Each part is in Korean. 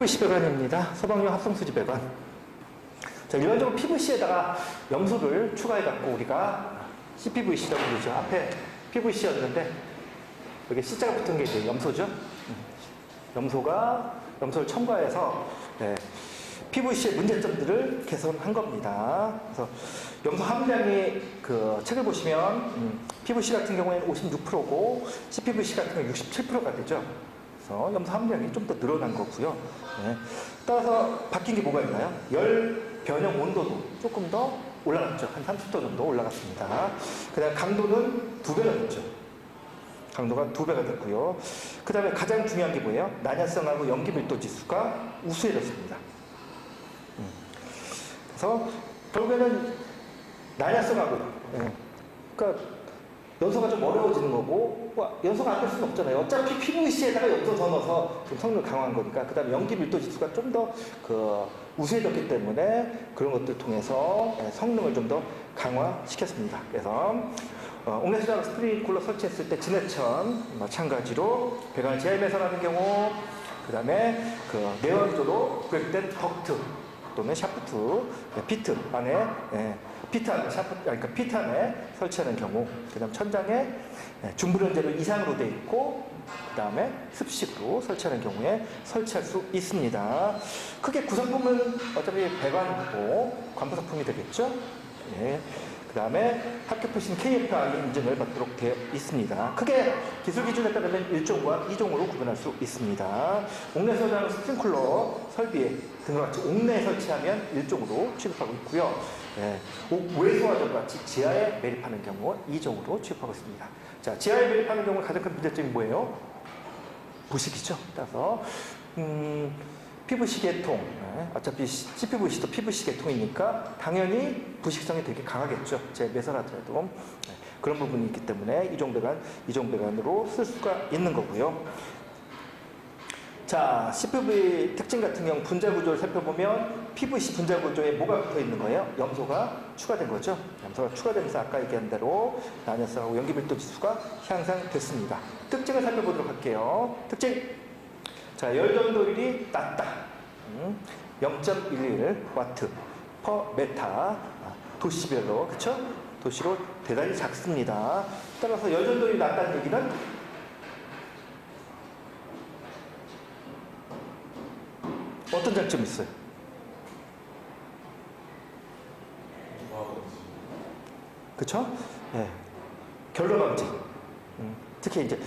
PVC 배관입니다. 소방용 합성수지 배관. 자, 일반적으로 PVC에다가 염소를 추가해갖고 우리가 CPVC라고 부르죠. 앞에 PVC였는데 여기 C자가 붙은 게 이제 염소죠. 염소를 첨가해서 PVC의 문제점들을 개선한 겁니다. 그래서 염소 함량이 그 책을 보시면 PVC 같은 경우에는 56%고 CPVC 같은 경우는 67%가 되죠. 그래서 염소 함량이 좀 더 늘어난 거고요. 따라서 바뀐 게 뭐가 있나요? 열 변형 온도도 조금 더 올라갔죠. 한 30도 정도 올라갔습니다. 그 다음에 강도는 2배가 됐죠. 강도가 2배가 됐고요. 그 다음에 가장 중요한 게 뭐예요? 난야성하고 연기 밀도 지수가 우수해졌습니다. 그래서 결국에는 난야성하고 그러니까 연소가 좀 어려워지는 거고, 연소가 안 될 수는 없잖아요. 어차피 PVC에다가 연소 더 넣어서 좀 성능을 강화한 거니까. 그 다음에 연기 밀도 지수가 좀 더 우수해졌기 때문에 그런 것들 통해서 성능을 좀 더 강화시켰습니다. 그래서 옥내수자로 스프링 쿨러 설치했을 때 진해천 마찬가지로 배관 제어 매설하는 경우, 그 다음에 내연조로 구획된 덕트 또는 샤프트, 피트 안에 피트 안에 설치하는 경우, 그 다음 천장에 중불연제로 이상으로 되어 있고, 그 다음에 습식으로 설치하는 경우에 설치할 수 있습니다. 크게 구성품은 어차피 배관이고 관부성품이 되겠죠. 그 다음에 학교 표신 KFI 인증을 받도록 되어 있습니다. 크게 기술 기준에 따르면 1종과 2종으로 구분할 수 있습니다. 옥내 설치하는 스프링클러 설비 등과 같이 옥내에 설치하면 1종으로 취급하고 있고요. 외소와 같이 지하에 매립하는 경우 2종으로 취급하고 있습니다. 자, 지하에 매립하는 경우 가장 큰 문제점이 뭐예요? 부식이죠. 따라서 PVC 계통, 어차피 CPVC도 PVC 계통이니까 당연히 부식성이 되게 강하겠죠. 제 매설하더라도. 그런 부분이 있기 때문에 이종배관으로 쓸 수가 있는 거고요. 자, CPV 특징 같은 경우 분자 구조를 살펴보면 PVC 분자 구조에 뭐가 붙어 있는 거예요? 염소가 추가된 거죠. 염소가 추가되면서 아까 얘기한 대로 난연성하고 연기 밀도 지수가 향상됐습니다. 특징을 살펴보도록 할게요. 특징. 자, 열 전도율이 낮다. 0.11W per 메타. 도시별로, 그쵸? 도시로 대단히 작습니다. 따라서 열 전도율이 낮다는 얘기는 어떤 장점이 있어요? 그쵸? 결로 방지. 특히 이제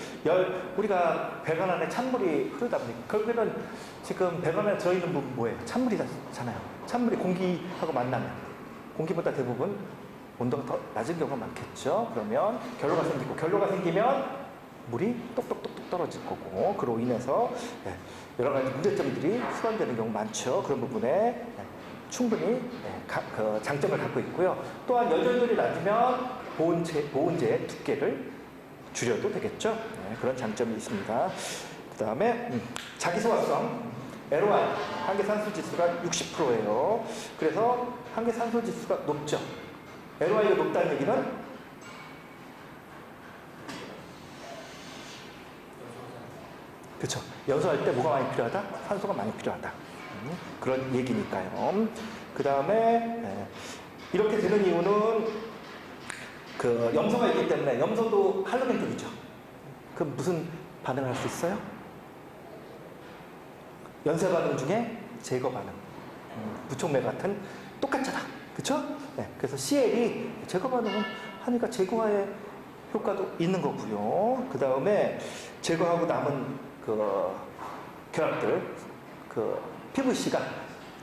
우리가 배관 안에 찬물이 흐르다 보니까 결국에는 지금 배관 안에 들어있는 부분 뭐예요? 찬물이잖아요. 찬물이 공기하고 만나면 공기보다 대부분 온도가 더 낮은 경우가 많겠죠. 그러면 결로가 생기고, 결로가 생기면 물이 똑똑똑똑 떨어질 거고, 그로 인해서 여러 가지 문제점들이 수반되는 경우 많죠. 그런 부분에 충분히 장점을 갖고 있고요. 또한 열전도율이 낮으면 보온재의 두께를 줄여도 되겠죠. 그런 장점이 있습니다. 그 다음에 자기소화성, LOI, 한계산소지수가 60%예요. 그래서 한계산소지수가 높죠. LOI가 높다는 얘기는 그렇죠. 연소할 때 뭐가 많이 필요하다? 산소가 많이 필요하다. 그런 얘기니까요. 그 다음에 이렇게 되는 이유는 염소가 있기 때문에, 염소도 할로겐족이죠. 그럼 무슨 반응을 할 수 있어요? 연쇄 반응 중에 제거 반응. 부촉매 같은 똑같잖아. 그쵸? 그래서 CL이 제거 반응은 하니까 제거화의 효과도 있는 거고요. 그 다음에 제거하고 남은 결합들, PVC가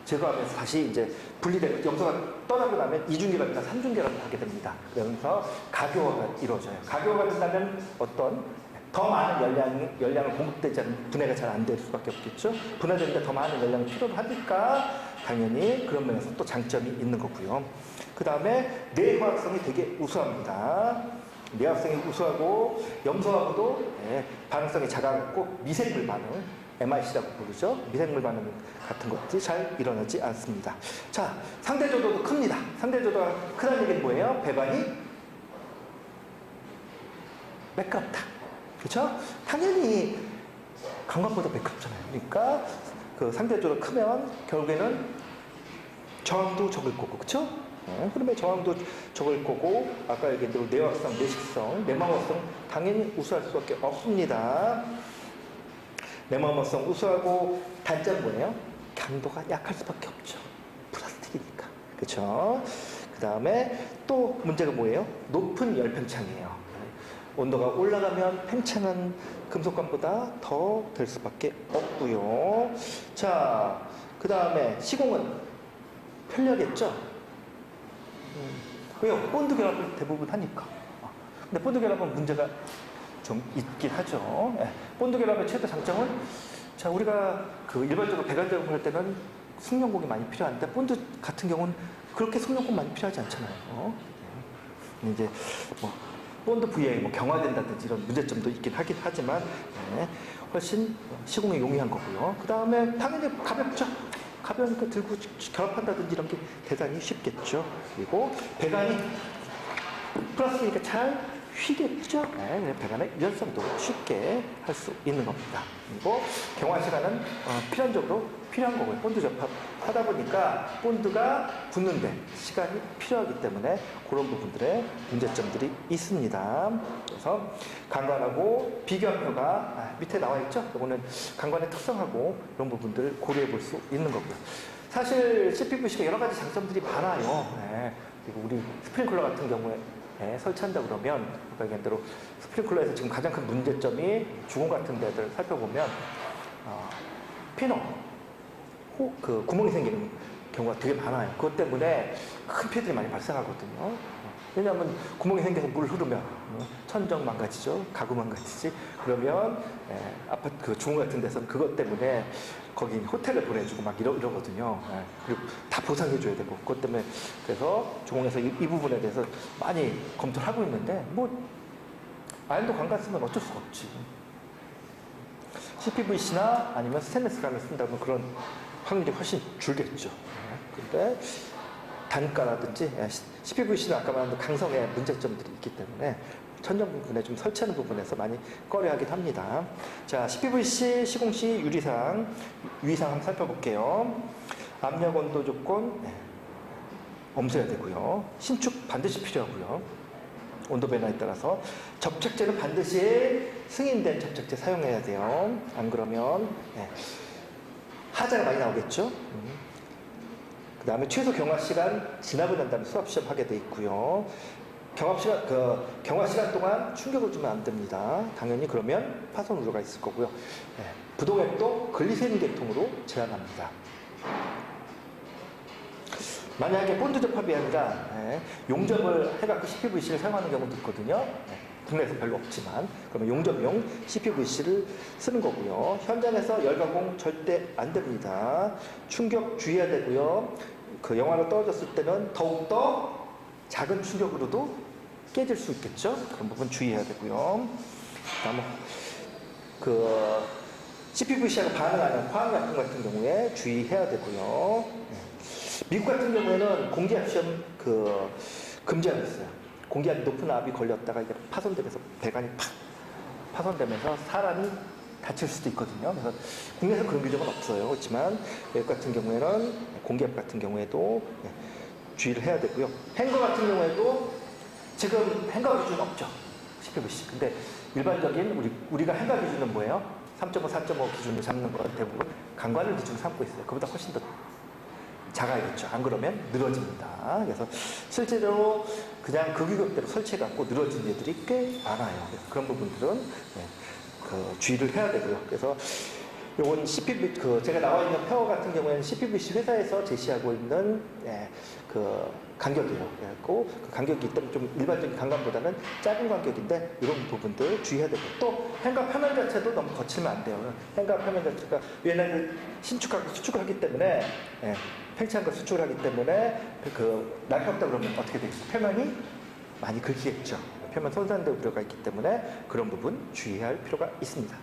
제거하면서 다시 이제 분리되고, 염소가 떠나고 나면 이중결합이나 삼중결합을 하게 됩니다. 그러면서 가교화가 이루어져요. 가교화가 된다면 더 많은 열량을 공급되지 않는, 분해가 잘 안 될 수밖에 없겠죠. 분해되는데 더 많은 열량이 필요로 하니까 당연히 그런 면에서 또 장점이 있는 거고요. 그 다음에 내화학성이 되게 우수합니다. 내화학성이 우수하고 염소하고도 반응성이 작아갖고 미생물 반응, MIC라고 부르죠. 미생물 반응 같은 것들이 잘 일어나지 않습니다. 자, 상대조도도 큽니다. 상대조도가 크다는 얘기는 뭐예요? 배관이 매끄럽다. 그렇죠? 당연히 강광보다 매끄럽잖아요. 그러니까 그 상대적으로 크면 결국에는 저항도 적을 거고, 그쵸? 흐름의 저항도 적을 거고, 아까 얘기한 대로 내화성, 내식성, 내마모성 당연히 우수할 수밖에 없습니다. 내마모성 우수하고 단점 뭐예요? 강도가 약할 수밖에 없죠. 플라스틱이니까. 그쵸? 그 다음에 또 문제가 뭐예요? 높은 열 팽창이에요. 온도가 올라가면 팽창은 금속관보다 더 될 수밖에 없고요. 자, 그 다음에 시공은 편리하겠죠? 왜요? 본드 결합을 대부분 하니까. 근데 본드 결합은 문제가 좀 있긴 하죠. 예. 본드 결합의 최대 장점은, 자, 우리가 그 일반적으로 배관 작업을 할 때는 숙련공이 많이 필요한데, 본드 같은 경우는 그렇게 숙련공 많이 필요하지 않잖아요. 이제 뭐 본드 VA이 뭐 경화된다든지 이런 문제점도 있긴 하긴 하지만, 네, 훨씬 시공에 용이한 거고요. 그 다음에 당연히 가볍죠. 가벼우니까 들고 결합한다든지 이런 게 대단히 쉽겠죠. 그리고 배관이 플라스틱이니까 잘 휘겠죠. 네, 배관의 유연성도 쉽게 할 수 있는 겁니다. 그리고 경화 시간은 필연적으로 필요한 거고요. 본드 접합하다 보니까 본드가 붙는데 시간이 필요하기 때문에 그런 부분들의 문제점들이 있습니다. 그래서 강관하고 비교함표가 밑에 나와 있죠. 이거는 강관의 특성하고 이런 부분들을 고려해 볼 수 있는 거고요. 사실 CPVC가 여러 가지 장점들이 많아요. 네. 그리고 우리 스프링클러 같은 경우에 설치한다 그러면 아까 얘기한 대로 스프링클러에서 지금 가장 큰 문제점이 주공 같은 데들 살펴보면 피너 그 구멍이 생기는 경우가 되게 많아요. 그것 때문에 큰 피해들이 많이 발생하거든요. 왜냐하면 구멍이 생겨서 물 흐르면 천정 망가지죠. 가구 망가지지. 그러면 아파트 그 주공 같은 데서는 그것 때문에 거기 호텔을 보내주고 막 이러거든요. 그리고 다 보상해줘야 되고 그것 때문에 그래서 주공에서 이 부분에 대해서 많이 검토를 하고 있는데 뭐 아연도 관관 쓰면 어쩔 수가 없지. CPVC나 아니면 스테인리스 관을 쓴다면 그런 확률이 훨씬 줄겠죠. 근데 단가라든지 CPVC는 아까 말한 강성의 문제점들이 있기 때문에 천정 부분에 좀 설치하는 부분에서 많이 꺼려하긴 합니다. 자, CPVC 시공 시 유의사항 한번 살펴볼게요. 압력 온도 조건 엄수해야 되고요. 신축 반드시 필요하고요. 온도 변화에 따라서 접착제는 반드시 승인된 접착제 사용해야 돼요. 안 그러면 하자가 많이 나오겠죠. 그 다음에 최소 경화 시간 지나고 난 다음에 수압 시험 하게 돼 있고요. 경화 시간 동안 충격을 주면 안 됩니다. 당연히 그러면 파손 우려가 있을 거고요. 부동액도 글리세린 계통으로 제한합니다. 만약에 본드 접합이 아니라 용접을 해갖고 CPVC를 사용하는 경우도 있거든요. 국내에서 별로 없지만 그러면 용접용 CPVC를 쓰는 거고요. 현장에서 열가공 절대 안 됩니다. 충격 주의해야 되고요. 그 영하로 떨어졌을 때는 더욱더 작은 충격으로도 깨질 수 있겠죠. 그런 부분 주의해야 되고요. 그다음에 그 CPVC하고 반응하는 화학약품 같은 경우에 주의해야 되고요. 미국 같은 경우에는 공기압 시험 금지하고 있어요. 공기압이 높은 압이 걸렸다가 이게 파손되면서 배관이 팍 파손되면서 사람이 다칠 수도 있거든요. 그래서 국내에서 그런 규정은 없어요. 그렇지만 외국 같은 경우에는 공기압 같은 경우에도 주의를 해야 되고요. 행거 같은 경우에도 지금 행거 기준은 없죠. CPVC. 근데 일반적인 우리가 행거 기준은 뭐예요? 3.5, 4.5 기준을 잡는 건 대부분 강관을 기준 삼고 있어요. 그보다 훨씬 더 작아야겠죠. 안 그러면 늘어집니다. 그래서 실제로 그냥 그 규격대로 설치해갖고 늘어진 애들이 꽤 많아요. 그래서 그런 부분들은 주의를 해야 되고요. 그래서 요건 제가 나와 있는 표 같은 경우에는 CPVC 회사에서 제시하고 있는 간격이에요. 그래갖고 그 간격이 있다면 좀 일반적인 간관보다는 작은 간격인데 이런 부분들 주의해야 되고 또 행가 표면 자체도 너무 거칠면 안 돼요. 행가 표면 자체가 얘네를 신축하고 수축하기 때문에 팽창한 걸 수축을 하기 때문에 날카롭다 그러면 어떻게 되겠어요? 표면이 많이 긁히겠죠. 표면 손상될 우려가 있기 때문에 그런 부분 주의할 필요가 있습니다.